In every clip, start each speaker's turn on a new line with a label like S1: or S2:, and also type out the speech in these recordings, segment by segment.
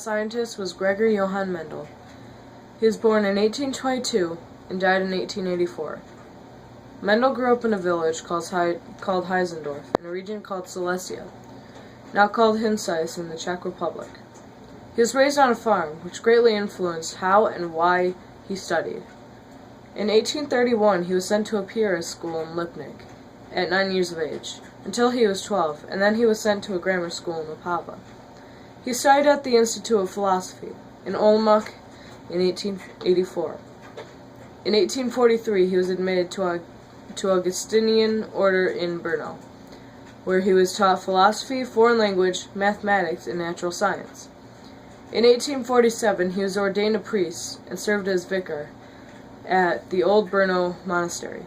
S1: Scientist was Gregor Johann Mendel. He was born in 1822 and died in 1884. Mendel grew up in a village called Heisendorf, in a region called Silesia, now called Hinsice in the Czech Republic. He was raised on a farm, which greatly influenced how and why he studied. In 1831, he was sent to a piarist school in Lipnik at 9 years of age, until he was 12, and then he was sent to a grammar school in Opava. He studied at the Institute of Philosophy in Olomouc in 1884. In 1843, he was admitted to Augustinian order in Brno, where he was taught philosophy, foreign language, mathematics, and natural science. In 1847, he was ordained a priest and served as vicar at the old Brno monastery.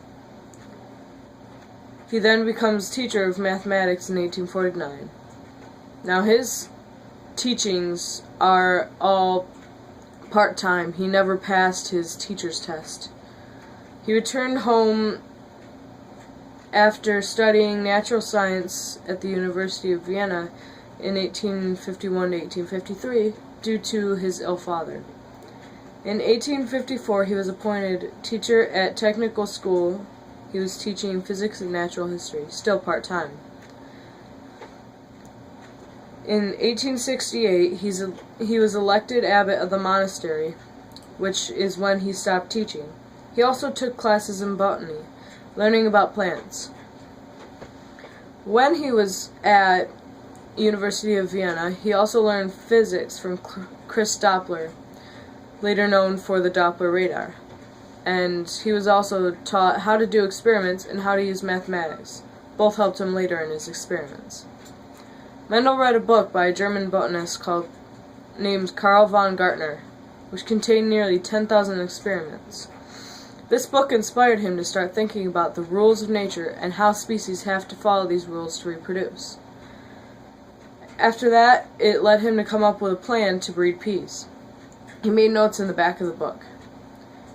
S1: He then becomes teacher of mathematics in 1849. Now his teachings are all part-time. He never passed his teacher's test. He returned home after studying natural science at the University of Vienna in 1851 to 1853 due to his ill father. In 1854, he was appointed teacher at technical school. He was teaching physics and natural history, still part-time. In 1868, he was elected abbot of the monastery, which is when he stopped teaching. He also took classes in botany, learning about plants. When he was at University of Vienna, he also learned physics from Chris Doppler, later known for the Doppler radar. And he was also taught how to do experiments and how to use mathematics. Both helped him later in his experiments. Mendel read a book by a German botanist named Karl von Gartner, which contained nearly 10,000 experiments. This book inspired him to start thinking about the rules of nature and how species have to follow these rules to reproduce. After that, it led him to come up with a plan to breed peas. He made notes in the back of the book.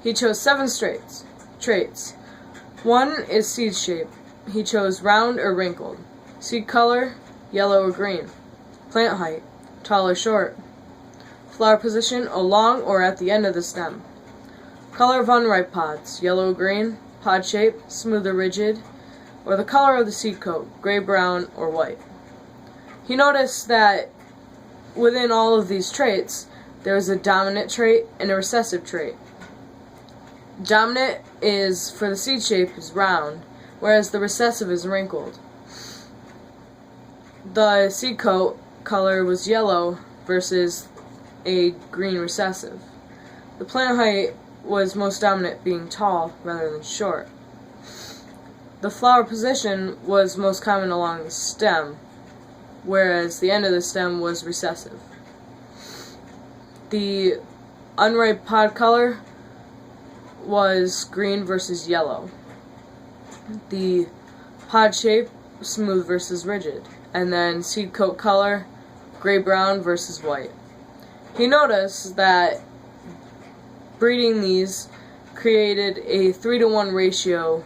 S1: He chose 7 traits. 1 is seed shape. He chose round or wrinkled. Seed color, yellow or green. Plant height, tall or short. Flower position, along or at the end of the stem. Color of unripe pods, yellow or green. Pod shape, smooth or rigid. Or the color of the seed coat, gray, brown, or white. He noticed that within all of these traits, there is a dominant trait and a recessive trait. Dominant is, for the seed shape, is round, whereas the recessive is wrinkled. The seed coat color was yellow versus a green recessive. The plant height was most dominant, being tall rather than short. The flower position was most common along the stem, whereas the end of the stem was recessive. The unripe pod color was green versus yellow. The pod shape, smooth versus rigid. And then seed coat color, gray-brown versus white. He noticed that breeding these created a 3-to-1 ratio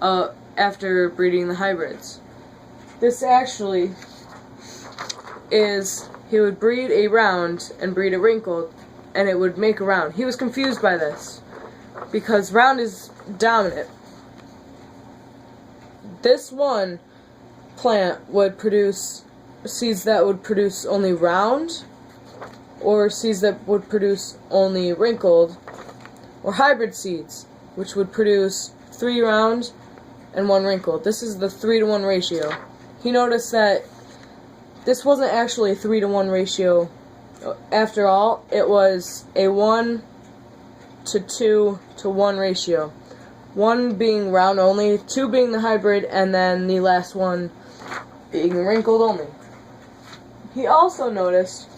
S1: after breeding the hybrids. This actually is, he would breed a round and breed a wrinkled, and it would make a round. He was confused by this, because round is dominant. This one plant would produce seeds that would produce only round, or seeds that would produce only wrinkled, or hybrid seeds, which would produce 3 round and 1 wrinkled. This is the 3-to-1 ratio. He noticed that this wasn't actually a 3-to-1 ratio. After all, it was a 1 to 2 to 1 ratio. 1 being round only, 2 being the hybrid, and then the last one being wrinkled only. He also noticed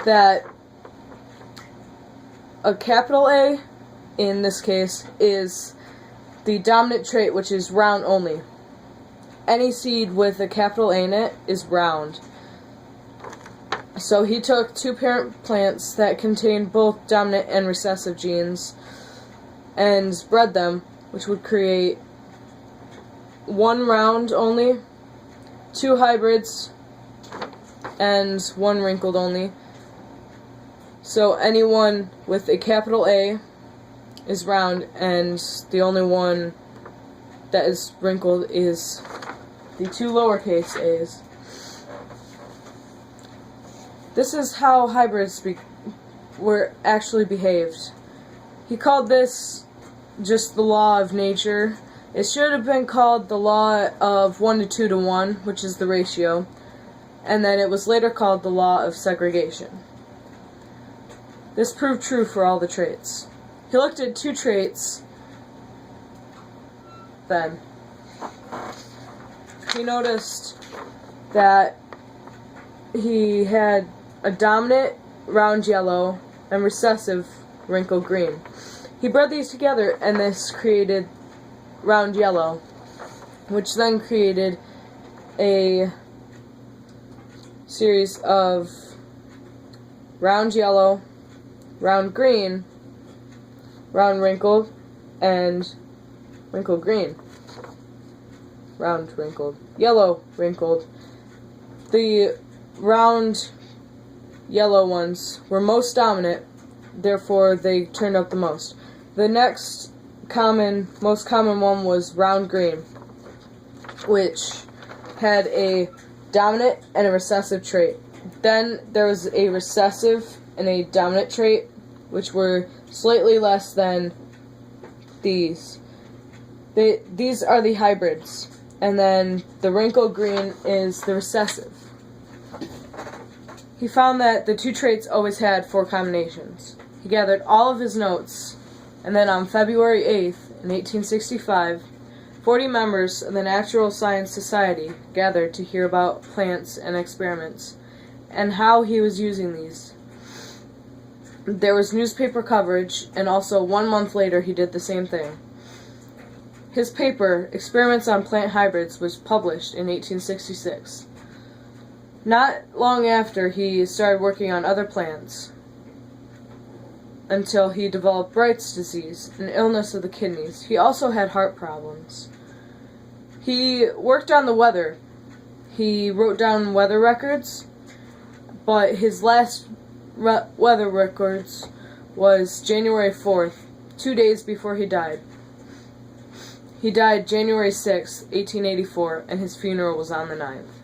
S1: that a capital A, in this case, is the dominant trait, which is round only. Any seed with a capital A in it is round. So he took 2 parent plants that contained both dominant and recessive genes and bred them, which would create 1 round only, 2 hybrids, and one wrinkled only. So anyone with a capital A is round, and the only one that is wrinkled is the two lowercase a's. This is how hybrids were actually behaved. He called this just the law of nature. It should have been called the law of 1 to 2 to 1, which is the ratio, and then it was later called the law of segregation. This proved true for all the traits. He looked at two traits, then. He noticed that he had a dominant round yellow and recessive wrinkled green. He bred these together, and this created round yellow, which then created a series of round yellow, round green, round wrinkled, and wrinkled green. Round wrinkled, yellow wrinkled. The round yellow ones were most dominant, therefore they turned out the most. The next most common one was round green, which had a dominant and a recessive trait. Then there was a recessive and a dominant trait, which were slightly less than these. These are the hybrids, and then the wrinkled green is the recessive. He found that the two traits always had 4 combinations. He gathered all of his notes, and then on February 8th, in 1865, 40 members of the Natural Science Society gathered to hear about plants and experiments, and how he was using these. There was newspaper coverage, and also 1 month later he did the same thing. His paper, Experiments on Plant Hybrids, was published in 1866. Not long after, he started working on other plants, until he developed Bright's disease, an illness of the kidneys. He also had heart problems. He worked on the weather. He wrote down weather records, but his last weather records was January 4th, 2 days before he died. He died January 6th, 1884, and his funeral was on the 9th.